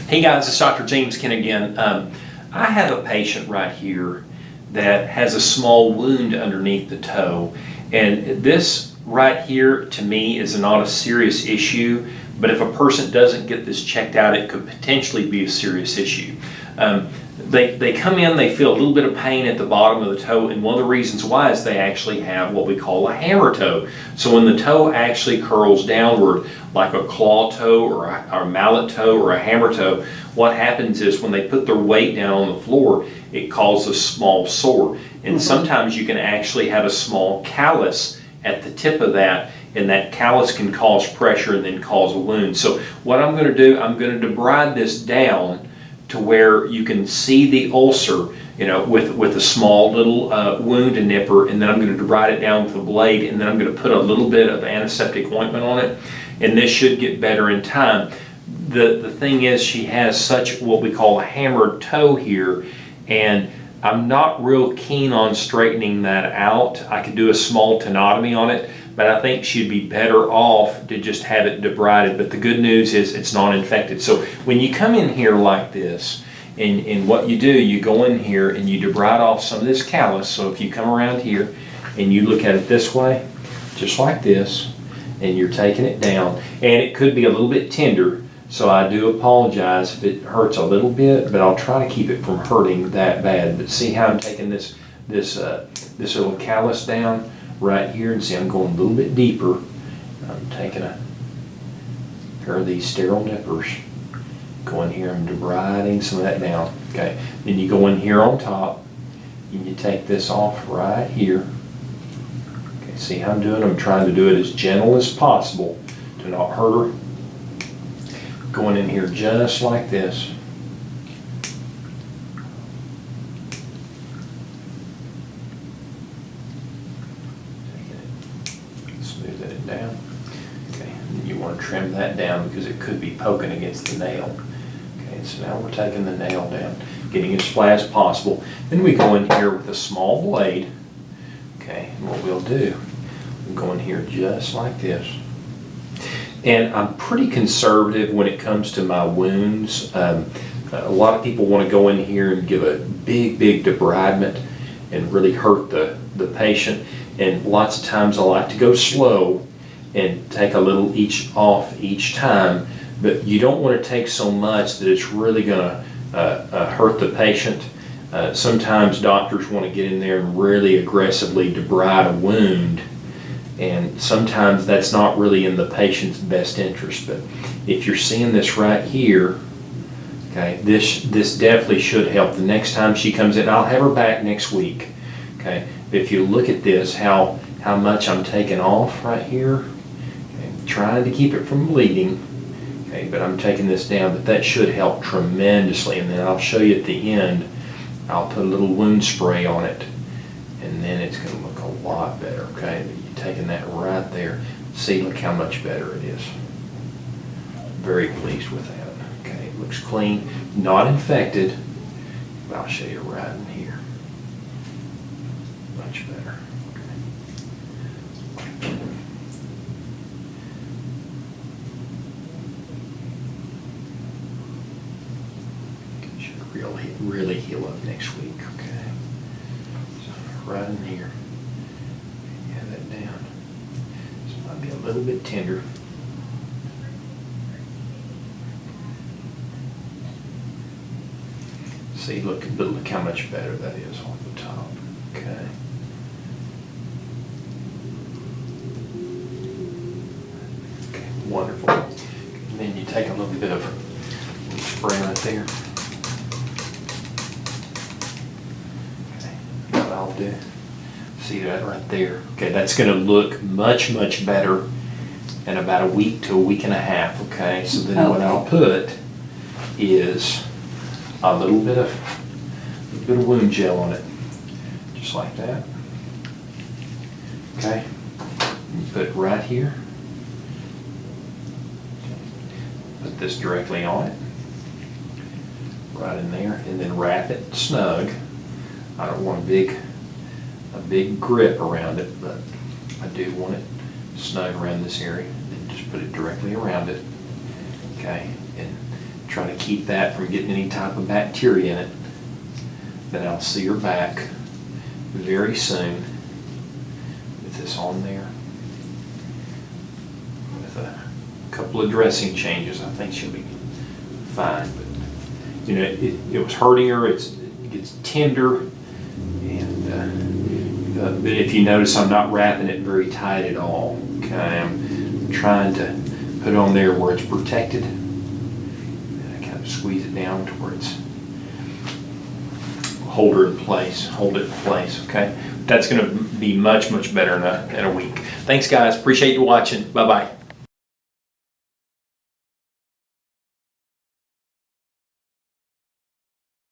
Hey guys, it's Dr. James Ken again. I have a patient right here that has a small wound underneath the toe, and this right here to me is not a serious issue, but if a person doesn't get this checked out, it could potentially be a serious issue. They come in, they feel a little bit of pain at the bottom of the toe, and one of the reasons why is they actually have what we call a hammer toe. So when the toe actually curls downward, like a claw toe or a mallet toe or a hammer toe, what happens is when they put their weight down on the floor, it causes a small sore. And sometimes you can actually have a small callus at the tip of that, and that callus can cause pressure and then cause a wound. So what I'm going to do, I'm going to debride this down to where you can see the ulcer, you know, with a small little wound and nipper, and then I'm going to debride it down with a blade, and then I'm going to put a little bit of antiseptic ointment on it, and this should get better in time. The thing is, she has such what we call a hammered toe here, and I'm not real keen on straightening that out. I could do a small tenotomy on it, but I think she'd be better off to just have it debrided. But the good news is it's not infected. So when you come in here like this, and what you do, you go in here and you debride off some of this callus. So if you come around here and you look at it this way, just like this, and you're taking it down, and it could be a little bit tender, so I do apologize if it hurts a little bit, but I'll try to keep it from hurting that bad. But see how I'm taking this little callus down right here, and see I'm going a little bit deeper. I'm taking a pair of these sterile nippers, go in here and debriding some of that down. Okay, then you go in here on top, and you take this off right here. Okay, see how I'm doing? I'm trying to do it as gentle as possible to not hurt her. Going in here just like this. Smoothing it down. Okay, and you want to trim that down because it could be poking against the nail. Okay, so now we're taking the nail down, getting it as flat as possible. Then we go in here with a small blade. Okay, and what we'll do, we'll go in here just like this. And I'm pretty conservative when it comes to my wounds. A lot of people want to go in here and give a big debridement and really hurt the patient. And lots of times I like to go slow and take a little off each time. But you don't want to take so much that it's really going to hurt the patient. Sometimes doctors want to get in there and really aggressively debride a wound, and sometimes that's not really in the patient's best interest. But if you're seeing this right here, okay, this definitely should help. The next time she comes in, I'll have her back next week. Okay, if you look at this, how much I'm taking off right here, okay, trying to keep it from bleeding. Okay, but I'm taking this down, but that should help tremendously. And then I'll show you at the end, I'll put a little wound spray on it, and then it's going to look a lot better. Okay, taking that right there. See, look how much better it is. Very pleased with that. Okay, it looks clean, not infected. But I'll show you right in here. Much better. Okay. Should really heal up next week. Okay, so right in here. Down. So it might be a little bit tender. See, look how much better that is on the top. Okay. Okay, wonderful. And then you take a little bit of spray right there. Okay, what I'll do. See that right there? Okay, that's going to look much better in about a week to a week and a half. Okay, so then what I'll put is a little bit of wound gel on it, just like that. Okay, and you put it right here. Put this directly on it, right in there, and then wrap it snug. I don't want a big grip around it, but I do want it snug around this area. And just put it directly around it. Okay, and trying to keep that from getting any type of bacteria in it. Then I'll see her back very soon with this on there. With a couple of dressing changes, I think she'll be fine. But you know, it was hurting her. It gets tender, and but if you notice, I'm not wrapping it very tight at all. Okay, I'm trying to put on there where it's protected, and I kind of squeeze it down towards hold it in place. Okay, that's going to be much better in a week. Thanks, guys. Appreciate you watching. Bye bye.